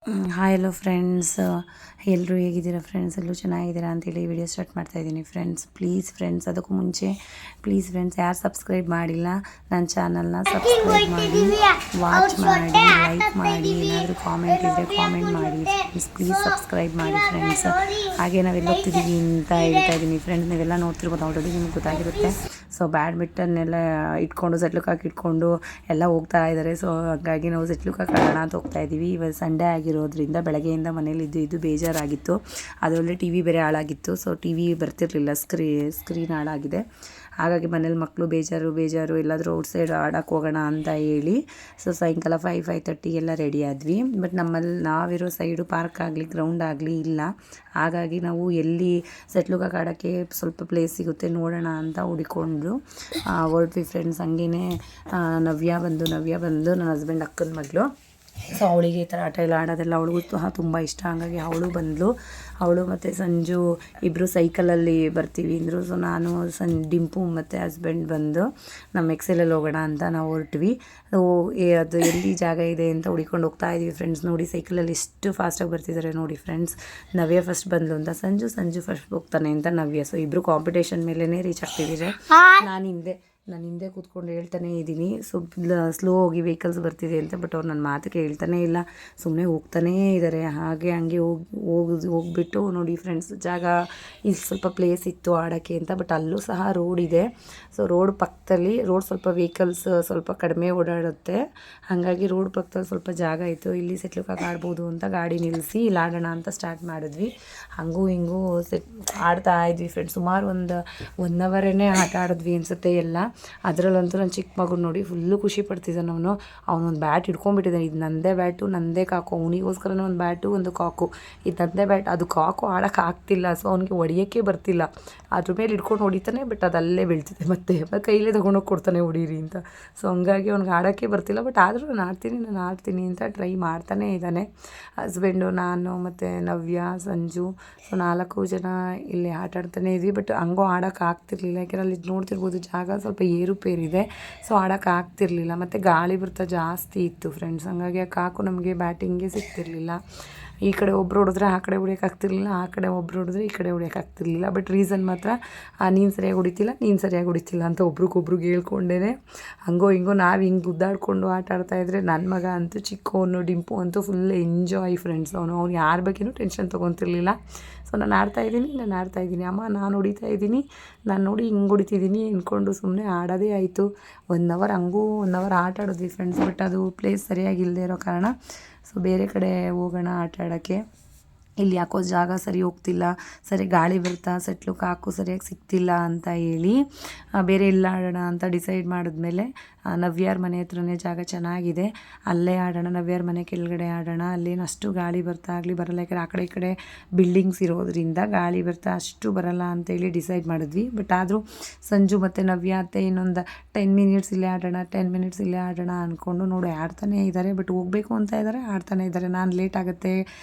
Hi hello friends, ಎಲ್ಲರೂ ಹೇಗಿದ್ದೀರಾ friends? ಎಲ್ಲರೂ ಚೆನ್ನಾಗಿದ್ದೀರಾ ಅಂತೇಳಿ ವಿಡಿಯೋ ಸ್ಟಾರ್ಟ್ ಮಾಡ್ತಾಯಿದ್ದೀನಿ ಫ್ರೆಂಡ್ಸ್. ಪ್ಲೀಸ್ ಫ್ರೆಂಡ್ಸ್, ಅದಕ್ಕೂ ಮುಂಚೆ ಪ್ಲೀಸ್ ಫ್ರೆಂಡ್ಸ್, ಯಾರು ಸಬ್ಸ್ಕ್ರೈಬ್ ಮಾಡಿಲ್ಲ ನನ್ನ ಚಾನಲ್ನ ಸಬ್ಸ್ಕ್ರೈಬ್ ಮಾಡಿ, ವಾಚ್ ಮಾಡಿ, ಲೈಕ್ ಮಾಡಿ, ಏನಾದರೂ ಕಾಮೆಂಟ್ ಇದ್ದರೆ ಕಾಮೆಂಟ್ ಮಾಡಿ ಫ್ರೆಂಡ್ಸ್. ಪ್ಲೀಸ್ ಸಬ್ಸ್ಕ್ರೈಬ್ ಮಾಡಿ ಫ್ರೆಂಡ್ಸ್. ಹಾಗೆ ನಾವೆಲ್ಲ ಹೋಗ್ತಿದ್ದೀವಿ ಅಂತ ಹೇಳ್ತಾ ಇದ್ದೀನಿ ಫ್ರೆಂಡ್ಸ್. ನೀವೆಲ್ಲ ನೋಡ್ತಿರ್ಬೋದು, ಆಲ್ರೆಡಿ ನಿಮ್ಗೆ ಗೊತ್ತಾಗಿರುತ್ತೆ. ಸೊ ಬ್ಯಾಡ್ಮಿಂಟನ್ನೆಲ್ಲ ಇಟ್ಕೊಂಡು ಸೆಟ್ಲುಕಾಕಿ ಇಟ್ಕೊಂಡು ಎಲ್ಲ ಹೋಗ್ತಾ ಇದ್ದಾರೆ. ಸೊ ಹಾಗಾಗಿ ನಾವು ಸೆಟ್ಲುಕಾಕಿ ಆಡೋಣ ಅಂತ ಹೋಗ್ತಾ ಇದ್ದೀವಿ. ಇವತ್ತು ಸಂಡೇ ಆಗಿರೋದ್ರಿಂದ ಬೆಳಗ್ಗೆಯಿಂದ ಮನೇಲಿ ಇದ್ದು ಬೇಜಾರಾಗಿತ್ತು. ಅದರಲ್ಲೇ ಟಿ ವಿ ಬೇರೆ ಹಾಳಾಗಿತ್ತು. ಸೊ ಟಿ ವಿ ಬರ್ತಿರಲಿಲ್ಲ, ಸ್ಕ್ರೀನ್ ಹಾಳಾಗಿದೆ. ಹಾಗಾಗಿ ಮನೇಲಿ ಮಕ್ಕಳು ಬೇಜಾರು ಎಲ್ಲಾದರೂ ಔಟ್ಸೈಡ್ ಆಡೋಕ್ಕೆ ಹೋಗೋಣ ಅಂತ ಹೇಳಿ ಸೊ ಸಾಯಂಕಾಲ 5:30 ಎಲ್ಲ ರೆಡಿ ಆದ್ವಿ. ಬಟ್ ನಮ್ಮಲ್ಲಿ ನಾವಿರೋ ಸೈಡು ಪಾರ್ಕ್ ಆಗಲಿ ಗ್ರೌಂಡ್ ಆಗಲಿ ಇಲ್ಲ. ಹಾಗಾಗಿ ನಾವು ಎಲ್ಲಿ ಸೆಟ್ಲುಕಾಕಿ ಆಡೋಕ್ಕೆ ಸ್ವಲ್ಪ ಪ್ಲೇಸ್ ಸಿಗುತ್ತೆ ನೋಡೋಣ ಅಂತ ಹುಡುಕೊಂಡು ಹೊರಟ್ವಿ ಫ್ರೆಂಡ್ಸ್. ಹಂಗೇ ನವ್ಯ ಬಂದು ನನ್ನ ಹಸ್ಬೆಂಡ್ ಅಕ್ಕನ ಮಗಳು. ಸೊ ಅವಳಿಗೆ ಈ ಥರ ಆಟ ಎಲ್ಲ ಆಡೋದೆಲ್ಲ ಅವಳಿಗೂ ತುಂಬ ಇಷ್ಟ. ಹಾಗಾಗಿ ಅವಳು ಮತ್ತು ಸಂಜು ಇಬ್ಬರು ಸೈಕಲಲ್ಲಿ ಬರ್ತೀವಿ ಅಂದರು. ಸೊ ನಾನು ಡಿಂಪು ಮತ್ತು ಹಸ್ಬೆಂಡ್ ಬಂದು ನಮ್ಮ ಎಕ್ಸೆಲಲ್ಲಿ ಹೋಗೋಣ ಅಂತ ನಾವು ಹೊರಟ್ವಿ. ಅದು ಎಲ್ಲಿ ಜಾಗ ಇದೆ ಅಂತ ಹುಡ್ಕೊಂಡು ಹೋಗ್ತಾ ಇದ್ದೀವಿ ಫ್ರೆಂಡ್ಸ್. ನೋಡಿ ಸೈಕಲಲ್ಲಿ ಎಷ್ಟು ಫಾಸ್ಟಾಗಿ ಬರ್ತಿದ್ದಾರೆ ನೋಡಿ ಫ್ರೆಂಡ್ಸ್. ನವ್ಯ ಫಸ್ಟ್ ಬಂದ್ಲು ಅಂತ ಸಂಜು ಫಸ್ಟ್ ಹೋಗ್ತಾನೆ ಅಂತ ನವ್ಯ. ಸೊ ಇಬ್ಬರು ಕಾಂಪಿಟೇಷನ್ ಮೇಲೇ ರೀಚ್ ಆಗ್ತಿದ್ದೀರಿ. ನಾನು ಹಿಂದೆ ಕೂತ್ಕೊಂಡು ಹೇಳ್ತಾನೆ ಇದ್ದೀನಿ, ಸ್ಲೋ ಹೋಗಿ ವೆಹಿಕಲ್ಸ್ ಬರ್ತಿದೆ ಅಂತ. ಬಟ್ ಅವ್ರು ನನ್ನ ಮಾತು ಕೇಳ್ತಾನೇ ಇಲ್ಲ, ಸುಮ್ಮನೆ ಹೋಗ್ತಾನೇ ಇದ್ದಾರೆ. ಹಂಗೆ ಹೋಗ್ಬಿಟ್ಟು ನೋಡಿ ಫ್ರೆಂಡ್ಸ್, ಜಾಗ ಇಲ್ಲಿ ಸ್ವಲ್ಪ ಪ್ಲೇಸ್ ಇತ್ತು ಆಡೋಕ್ಕೆ ಅಂತ. ಬಟ್ ಅಲ್ಲೂ ಸಹ ರೋಡ್ ಇದೆ. ಸೊ ರೋಡ್ ಪಕ್ಕದಲ್ಲಿ ಸ್ವಲ್ಪ ವೆಹಿಕಲ್ಸ್ ಸ್ವಲ್ಪ ಕಡಿಮೆ ಓಡಾಡುತ್ತೆ. ಹಾಗಾಗಿ ರೋಡ್ ಪಕ್ಕದಲ್ಲಿ ಸ್ವಲ್ಪ ಜಾಗ ಇತ್ತು, ಇಲ್ಲಿ ಸೆಟ್ಲುಕಾಕಿ ಆಡ್ಬೋದು ಅಂತ ಗಾಡಿ ನಿಲ್ಲಿಸಿ ಇಲ್ಲಿ ಆಡೋಣ ಅಂತ ಸ್ಟಾರ್ಟ್ ಮಾಡಿದ್ವಿ. ಹಂಗೂ ಹಿಂಗೂ ಆಡ್ತಾ ಇದ್ವಿ ಫ್ರೆಂಡ್ಸ್. ಸುಮಾರು ಒಂದು 1 ಅವರೇ ಆಟ ಆಡಿದ್ವಿ ಅನಿಸುತ್ತೆ ಎಲ್ಲ. ಅದರಲ್ಲಂತೂ ನನ್ನ ಚಿಕ್ಕ ಮಗು ನೋಡಿ ಫುಲ್ಲು ಖುಷಿ ಪಡ್ತಿದ್ದಾನೆ. ಅವನೊಂದು ಬ್ಯಾಟ್ ಹಿಡ್ಕೊಂಡ್ಬಿಟ್ಟಿದ್ದಾನೆ. ಇದು ನನ್ನದೇ ಬ್ಯಾಟು, ನನ್ನದೇ ಕಾಕು. ಅವನಿಗೋಸ್ಕರನೇ ಒಂದು ಬ್ಯಾಟು ಒಂದು ಕಾಕು. ಇದು ನನ್ನದೇ ಬ್ಯಾಟ್, ಅದು ಕಾಕು ಆಡೋಕ್ಕೆ ಆಗ್ತಿಲ್ಲ. ಸೊ ಅವನಿಗೆ ಹೊಡಿಯೋಕ್ಕೆ ಬರ್ತಿಲ್ಲ. ಅದ್ರ ಮೇಲೆ ಹಿಡ್ಕೊಂಡು ಹೊಡಿತಾನೆ, ಬಟ್ ಅದು ಅಲ್ಲೇ ಬೀಳ್ತಿದೆ. ಮತ್ತೆ ಕೈಲೇ ತೊಗೊಂಡೋಗಿ ಕೊಡ್ತಾನೆ ಹೊಡೀರಿ ಅಂತ. ಸೊ ಹಂಗಾಗಿ ಅವ್ನಿಗೆ ಆಡೋಕ್ಕೆ ಬರ್ತಿಲ್ಲ. ಬಟ್ ಆದರೂ ನಾನು ಆಡ್ತೀನಿ ಅಂತ ಟ್ರೈ ಮಾಡ್ತಾನೇ ಇದ್ದಾನೆ. ಹಸ್ಬೆಂಡು, ನಾನು ಮತ್ತು ನವ್ಯ, ಸಂಜು, ಸೊ 4 ಜನ ಇಲ್ಲಿ ಆಟ ಆಡ್ತಾನೆ ಇದ್ವಿ. ಬಟ್ ಹಂಗೋ ಆಡೋಕ್ಕೆ ಆಗ್ತಿರ್ಲಿಲ್ಲ. ಯಾಕೆಂದರೆ ಅಲ್ಲಿ ನೋಡ್ತಿರ್ಬೋದು ಜಾಗ ಸ್ವಲ್ಪ ಏರುಪೇರಿದೆ. ಸೊ ಆಡೋಕ್ಕೆ ಆಗ್ತಿರ್ಲಿಲ್ಲ. ಮತ್ತು ಗಾಳಿ ಬರ್ತಾ ಜಾಸ್ತಿ ಇತ್ತು ಫ್ರೆಂಡ್ಸ್. ಹಂಗಾಗಿ ಆ ಕಾಕು ನಮಗೆ ಬ್ಯಾಟಿಂಗ್ಗೆ ಸಿಗ್ತಿರ್ಲಿಲ್ಲ. ಈ ಕಡೆ ಒಬ್ರು ಹೊಡೆದ್ರೆ ಆ ಕಡೆ ಹೊಡಿಯೋಕ್ಕಾಗ್ತಿರ್ಲಿಲ್ಲ, ಆ ಕಡೆ ಒಬ್ರು ಹೊಡೆದ್ರೆ ಈ ಕಡೆ ಹೊಡಿಯೋಕ್ಕಾಗ್ತಿರ್ಲಿಲ್ಲ. ಬಟ್ ರೀಸನ್ ಮಾತ್ರ ನೀನು ಸರಿಯಾಗಿ ಹೊಡಿತಿಲ್ಲ ಅಂತ ಒಬ್ರಿಗೊಬ್ರಿಗೆ ಹೇಳ್ಕೊಂಡೇ ಹಂಗೋ ಹಿಂಗೋ ನಾವು ಹಿಂಗೆ ಗುದ್ದಾಡಿಕೊಂಡು ಆಟ ಆಡ್ತಾಯಿದ್ರೆ ನನ್ನ ಮಗ ಅಂತೂ ಚಿಕ್ಕವನು ಡಿಂಪು ಅಂತೂ ಫುಲ್ ಎಂಜಾಯ್ ಫ್ರೆಂಡ್ಸ್. ಅವನು ಯಾರ ಬಗ್ಗೆನೂ ಟೆನ್ಷನ್ ತೊಗೊತಿರ್ಲಿಲ್ಲ. ಸೊ ನಾನು ಆಡ್ತಾಯಿದ್ದೀನಿ ಅಮ್ಮ, ನಾನು ಹೊಡಿತಾ ಇದ್ದೀನಿ, ನಾನು ನೋಡಿ ಹಿಂಗೆ ಹೊಡಿತಿದ್ದೀನಿ ಅಂದ್ಕೊಂಡು ಸುಮ್ಮನೆ ಆಡೋದೇ ಆಯಿತು. 1 ಅವರ್ ಆಟ ಆಡಿದ್ವಿ ಫ್ರೆಂಡ್ಸ್. ಬಟ್ ಅದು ಪ್ಲೇಸ್ ಸರಿಯಾಗಿ ಇಲ್ಲದೆ ಇರೋ ಕಾರಣ ಸೊ ಬೇರೆ ಕಡೆ ಹೋಗೋಣ ಆಟ ಆಡೋಕ್ಕೆ. ಇಲ್ಲಿ ಯಾಕೋ ಜಾಗ ಸರಿ ಹೋಗ್ತಿಲ್ಲ, ಸರಿ ಗಾಳಿ ಬರ್ತಾ ಸೆಟ್ಲುಕಾಕು ಸರಿಯಾಗಿ ಸಿಗ್ತಿಲ್ಲ ಅಂತ ಹೇಳಿ ಬೇರೆ ಎಲ್ಲ ಆಡೋಣ ಅಂತ ಡಿಸೈಡ್ ಮಾಡಿದ್ಮೇಲೆ ನವ್ಯಾರ ಮನೆ ಹತ್ರನೇ ಜಾಗ ಚೆನ್ನಾಗಿದೆ, ಅಲ್ಲೇ ಆಡೋಣ. ನವ್ಯಾರ ಮನೆ ಕೆಳಗಡೆ ಆಡೋಣ, ಅಲ್ಲೇನು ಅಷ್ಟು ಗಾಳಿ ಬರಲ್ಲ. ಯಾಕಂದರೆ ಆ ಕಡೆ ಈ ಕಡೆ ಬಿಲ್ಡಿಂಗ್ಸ್ ಇರೋದ್ರಿಂದ ಗಾಳಿ ಬರ್ತಾ ಅಷ್ಟು ಬರಲ್ಲ ಅಂತೇಳಿ ಡಿಸೈಡ್ ಮಾಡಿದ್ವಿ. ಬಟ್ ಆದರೂ ಸಂಜು ಮತ್ತು ನವ್ಯ ಅತ್ತೆ ಇನ್ನೊಂದು 10 ಮಿನಿಟ್ಸ್ ಇಲ್ಲೇ ಆಡೋಣ ಅಂದ್ಕೊಂಡು ನೋಡಿ ಆಡ್ತಾನೇ ಇದ್ದಾರೆ. ಬಟ್ ಹೋಗಬೇಕು ಅಂತ ಇದ್ದಾರೆ, ಆಡ್ತಾನೇ ಇದ್ದಾರೆ. ನಾನು ಲೇಟ್ ಆಗುತ್ತೆ,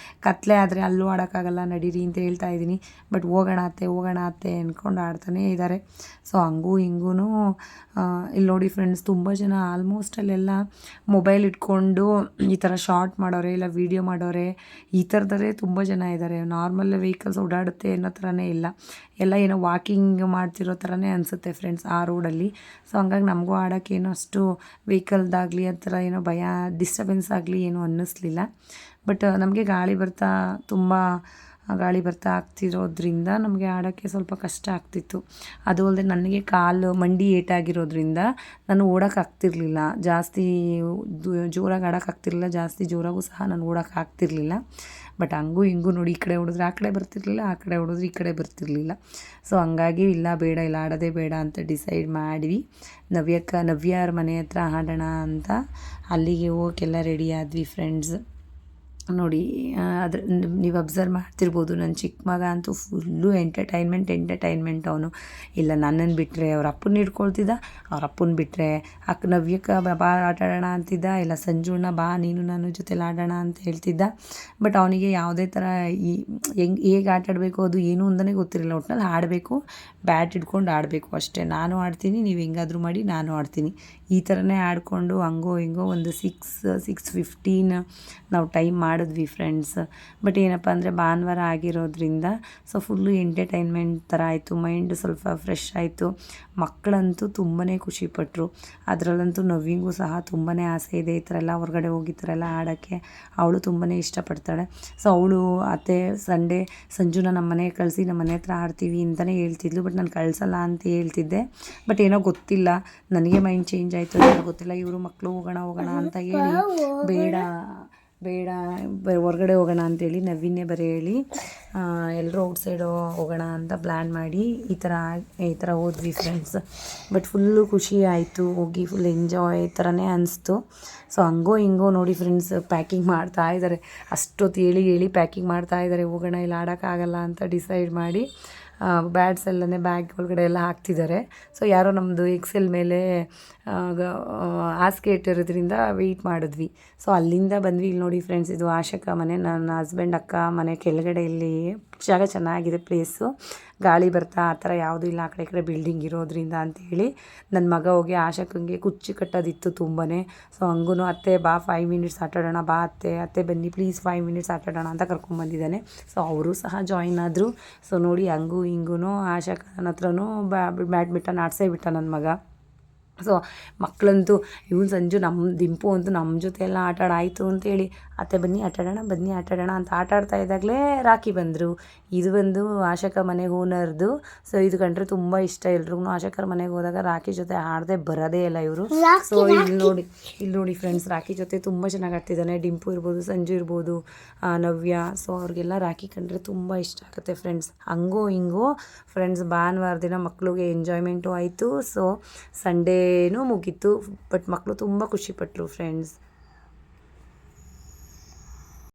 ಕತ್ಲೆ ಆದರೆ ಅಲ್ಲೂ ಆಡೋಕ್ಕಾಗಲ್ಲ, ನಡೀರಿ ಅಂತ ಹೇಳ್ತಾ ಇದ್ದೀನಿ. ಬಟ್ ಹೋಗೋಣ ಅತ್ತೆ ಅಂದ್ಕೊಂಡು ಆಡ್ತಾನೇ ಇದ್ದಾರೆ. ಸೊ ಹಂಗೂ ಹಿಂಗೂ ಇಲ್ಲಿ ನೋಡಿ ಫ್ರೆಂಡ್ಸ್, ತುಂಬ ಜನ ಆಲ್ಮೋಸ್ಟ್ ಅಲ್ಲೆಲ್ಲ ಮೊಬೈಲ್ ಇಟ್ಕೊಂಡು ಈ ಥರ ಶಾರ್ಟ್ ಮಾಡೋರೆ, ಇಲ್ಲ ವೀಡಿಯೋ ಮಾಡೋರೆ, ಈ ಥರದವರೇ ತುಂಬ ಜನ ಇದ್ದಾರೆ. ನಾರ್ಮಲ್ ವೆಹಿಕಲ್ಸ್ ಓಡಾಡುತ್ತೆ ಅನ್ನೋ ಥರನೇ ಇಲ್ಲ, ಎಲ್ಲ ಏನೋ ವಾಕಿಂಗ್ ಮಾಡ್ತಿರೋ ಥರನೇ ಅನಿಸುತ್ತೆ ಫ್ರೆಂಡ್ಸ್ ಆ ರೋಡಲ್ಲಿ. ಸೊ ಹಂಗಾಗಿ ನಮಗೂ ಆಡೋಕ್ಕೇನೋ ಅಷ್ಟು ವೆಹಿಕಲ್ದಾಗಲಿ ಆ ಥರ ಏನೋ ಭಯ, ಡಿಸ್ಟರ್ಬೆನ್ಸ್ ಆಗಲಿ ಏನೂ ಅನ್ನಿಸ್ಲಿಲ್ಲ. ಬಟ್ ನಮಗೆ ಗಾಳಿ ಬರ್ತಾ ಆಗ್ತಿರೋದ್ರಿಂದ ನಮಗೆ ಆಡೋಕ್ಕೆ ಸ್ವಲ್ಪ ಕಷ್ಟ ಆಗ್ತಿತ್ತು. ಅದು ಅಲ್ಲದೆ ನನಗೆ ಮಂಡಿ ಏಟಾಗಿರೋದ್ರಿಂದ ನಾನು ಓಡೋಕ್ಕಾಗ್ತಿರ್ಲಿಲ್ಲ, ಜಾಸ್ತಿ ಜೋರಾಗಿ ಆಡೋಕ್ಕಾಗ್ತಿರ್ಲಿಲ್ಲ, ಜಾಸ್ತಿ ಜೋರಾಗೂ ಸಹ ನಾನು ಓಡೋಕ್ಕಾಗ್ತಿರ್ಲಿಲ್ಲ. ಬಟ್ ಹಂಗೂ ಹಿಂಗೂ ನೋಡಿ, ಈ ಕಡೆ ಹೊಡೆದ್ರೆ ಆ ಕಡೆ ಬರ್ತಿರ್ಲಿಲ್ಲ, ಆ ಕಡೆ ಹೊಡೆದ್ರೆ ಈ ಕಡೆ ಬರ್ತಿರ್ಲಿಲ್ಲ. ಸೊ ಹಂಗಾಗಿ ಇಲ್ಲ ಆಡೋದೇ ಬೇಡ ಅಂತ ಡಿಸೈಡ್ ಮಾಡಿದ್ವಿ. ನವ್ಯಾರ ಮನೆ ಹತ್ರ ಆಡೋಣ ಅಂತ ಅಲ್ಲಿಗೆ ಹೋಗೋಕ್ಕೆಲ್ಲ ರೆಡಿ ಆದ್ವಿ ಫ್ರೆಂಡ್ಸ್. ನೋಡಿ ನೀವು ಅಬ್ಸರ್ವ್ ಮಾಡ್ತಿರ್ಬೋದು, ನನ್ನ ಚಿಕ್ಕ ಮಗ ಅಂತೂ ಫುಲ್ಲು ಎಂಟರ್ಟೈನ್ಮೆಂಟ್. ಅವನು ಇಲ್ಲ ನನ್ನನ್ನು ಬಿಟ್ಟರೆ ಅವ್ರ ಅಪ್ಪನ ಹಿಡ್ಕೊಳ್ತಿದ್ದ, ಅವ್ರ ಅಪ್ಪನ ಬಿಟ್ಟರೆ ನವ್ಯಕ್ಕೆ ಬಾ ಆಟ ಆಡೋಣ ಅಂತಿದ್ದ, ಇಲ್ಲ ಸಂಜುನ ಬಾ ನೀನು ನಾನು ಜೊತೆಲಿ ಆಡೋಣ ಅಂತ ಹೇಳ್ತಿದ್ದ. ಬಟ್ ಅವನಿಗೆ ಯಾವುದೇ ಥರ ಹೇಗೆ ಆಟ ಆಡಬೇಕು ಅದು ಏನು ಅಂತಲೇ ಗೊತ್ತಿರಲಿಲ್ಲ. ಒಟ್ಟಿನಲ್ಲಿ ಆಡಬೇಕು, ಬ್ಯಾಟ್ ಹಿಡ್ಕೊಂಡು ಆಡಬೇಕು ಅಷ್ಟೇ. ನಾನು ಆಡ್ತೀನಿ, ನೀವು ಹೆಂಗಾದರೂ ಮಾಡಿ ನಾನು ಆಡ್ತೀನಿ, ಈ ಥರನೇ ಆಡಿಕೊಂಡು ಹಂಗೋ ಹಿಂಗೋ ಒಂದು 6:15 ನಾವು ಟೈಮ್ ಮಾಡಿದ್ವಿ ಫ್ರೆಂಡ್ಸ್. ಬಟ್ ಏನಪ್ಪ ಅಂದರೆ ಭಾನುವಾರ ಆಗಿರೋದ್ರಿಂದ ಸೊ ಫುಲ್ಲು ಎಂಟರ್ಟೈನ್ಮೆಂಟ್ ಥರ ಆಯಿತು, ಮೈಂಡ್ ಸ್ವಲ್ಪ ಫ್ರೆಶ್ ಆಯಿತು. ಮಕ್ಕಳಂತೂ ತುಂಬಾ ಖುಷಿಪಟ್ಟರು. ಅದರಲ್ಲಂತೂ ನವ್ವಿಗೂ ಸಹ ತುಂಬಾ ಆಸೆ ಇದೆ ಈ ಥರ ಎಲ್ಲ ಹೊರಗಡೆ ಹೋಗಿ ಈ ಥರ ಎಲ್ಲ ಆಡೋಕ್ಕೆ. ಅವಳು ತುಂಬಾ ಇಷ್ಟಪಡ್ತಾಳೆ. ಸೊ ಅವಳು ಅತ್ತೆ ಸಂಡೇ ಸಂಜುನ ನಮ್ಮ ಮನೆಗೆ ಕಳಿಸಿ ನಮ್ಮ ಮನೆ ಹತ್ರ ಆಡ್ತೀವಿ ಅಂತಲೇ ಹೇಳ್ತಿದ್ಲು. ಬಟ್ ನಾನು ಕಳಿಸಲ್ಲ ಅಂತ ಹೇಳ್ತಿದ್ದೆ. ಬಟ್ ಏನೋ ಗೊತ್ತಿಲ್ಲ, ನನಗೆ ಮೈಂಡ್ ಚೇಂಜ್ ಆಯಿತು ಏನೋ ಗೊತ್ತಿಲ್ಲ. ಇವರು ಮಕ್ಕಳು ಹೋಗೋಣ ಅಂತ ಹೇಳಿ ಬೇಡ ಹೊರಗಡೆ ಹೋಗೋಣ ಅಂತೇಳಿ ನವೀನೇ ಬರೀ ಹೇಳಿ ಎಲ್ಲರೂ ಔಟ್ಸೈಡು ಹೋಗೋಣ ಅಂತ ಪ್ಲ್ಯಾನ್ ಮಾಡಿ ಈ ಥರ ಹೋದ್ವಿ ಫ್ರೆಂಡ್ಸ್. ಬಟ್ ಫುಲ್ಲು ಖುಷಿ ಆಯಿತು, ಹೋಗಿ ಫುಲ್ ಎಂಜಾಯ್ ಥರನೇ ಅನಿಸ್ತು. ಸೊ ಹಂಗೋ ಹಿಂಗೋ ನೋಡಿ ಫ್ರೆಂಡ್ಸ್ ಪ್ಯಾಕಿಂಗ್ ಮಾಡ್ತಾ ಇದ್ದಾರೆ. ಅಷ್ಟೊತ್ತು ಹೇಳಿ ಪ್ಯಾಕಿಂಗ್ ಮಾಡ್ತಾ ಇದ್ದಾರೆ. ಹೋಗೋಣ ಇಲ್ಲಿ ಆಡೋಕ್ಕಾಗಲ್ಲ ಅಂತ ಡಿಸೈಡ್ ಮಾಡಿ ಬ್ಯಾಡ್ಸ್ ಎಲ್ಲನೇ ಬ್ಯಾಗ್ ಒಳಗಡೆ ಎಲ್ಲ ಹಾಕ್ತಿದ್ದಾರೆ. ಸೊ ಯಾರೋ ನಮ್ಮದು ಎಕ್ಸೆಲ್ ಮೇಲೆ ಹಾಸಿಗೆ ಇಟ್ಟಿರೋದ್ರಿಂದ ವೆಯ್ಟ್ ಮಾಡಿದ್ವಿ. ಸೊ ಅಲ್ಲಿಂದ ಬಂದ್ವಿ. ಇಲ್ಲಿ ನೋಡಿ ಫ್ರೆಂಡ್ಸ್, ಇದು ಆಶಕ ಮನೆ, ನನ್ನ ಹಸ್ಬೆಂಡ್ ಅಕ್ಕ ಮನೆ ಕೆಳಗಡೆ. ಇಲ್ಲಿ ಜಾಗ ಚೆನ್ನಾಗಿದೆ, ಪ್ಲೇಸು, ಗಾಳಿ ಬರ್ತಾ ಆ ಥರ ಯಾವುದೂ ಇಲ್ಲ, ಆ ಕಡೆ ಈ ಕಡೆ ಬಿಲ್ಡಿಂಗ್ ಇರೋದ್ರಿಂದ ಅಂಥೇಳಿ ನನ್ನ ಮಗ ಹೋಗಿ ಆಶಕಂಗೆ ಕುಚ್ಚು ಕಟ್ಟೋದಿತ್ತು ತುಂಬಾ. ಸೊ ಹಂಗೂ ಅತ್ತೆ ಬಾ 5 ಮಿನಿಟ್ಸ್ ಆಟಾಡೋಣ, ಬಾ ಅತ್ತೆ ಬನ್ನಿ ಪ್ಲೀಸ್ 5 ಮಿನಿಟ್ಸ್ ಆಟಾಡೋಣ ಅಂತ ಕರ್ಕೊಂಬಂದಿದ್ದಾನೆ. ಸೊ ಅವರು ಸಹ ಜಾಯಿನ್ ಆದರು. ಸೊ ನೋಡಿ ಹಂಗೂ ಹಿಂಗೂ ಆಶಕನ ಹತ್ರನೂ ಬ್ಯಾಡ್ಮಿಂಟನ್ ಆಡಿಸೇ ಬಿಟ್ಟ ನನ್ನ ಮಗ. ಸೊ ಮಕ್ಕಳಂತೂ ಇವನು ಸಂಜು ದಿಂಪು ಅಂತೂ ನಮ್ಮ ಜೊತೆ ಎಲ್ಲ ಆಟಾಡಾಯಿತು ಅಂತೇಳಿ ಅತ್ತೆ ಬನ್ನಿ ಆಟಾಡೋಣ ಅಂತ ಆಟಾಡ್ತಾ ಇದ್ದಾಗಲೇ ರಾಖಿ ಬಂದರು. ಇದು ಬಂದು ಆಶಕ ಮನೆ ಓನರ್ದು. ಸೊ ಇದು ಕಂಡ್ರೆ ತುಂಬ ಇಷ್ಟ ಎಲ್ರಿಗೂ. ಆಶಕರ ಮನೆಗೆ ಹೋದಾಗ ರಾಖಿ ಜೊತೆ ಆಡದೆ ಬರೋದೇ ಇಲ್ಲ ಇವರು. ಸೊ ಇಲ್ಲಿ ನೋಡಿ ಫ್ರೆಂಡ್ಸ್, ರಾಖಿ ಜೊತೆ ತುಂಬ ಚೆನ್ನಾಗಿ ಆಡ್ತಿದ್ದಾನೆ. ಡಿಂಪು ಇರ್ಬೋದು, ಸಂಜು ಇರ್ಬೋದು, ನವ್ಯ. ಸೊ ಅವ್ರಿಗೆಲ್ಲ ರಾಖಿ ಕಂಡ್ರೆ ತುಂಬ ಇಷ್ಟ ಆಗುತ್ತೆ ಫ್ರೆಂಡ್ಸ್. ಹಂಗೋ ಹಿಂಗೋ ಫ್ರೆಂಡ್ಸ್ ಭಾನುವಾರ ದಿನ ಮಕ್ಕಳಿಗೆ ಎಂಜಾಯ್ಮೆಂಟು ಆಯಿತು. ಸೊ ಸಂಡೇನೂ ಮುಗೀತು. ಬಟ್ ಮಕ್ಕಳು ತುಂಬ ಖುಷಿಪಟ್ಟರು ಫ್ರೆಂಡ್ಸ್.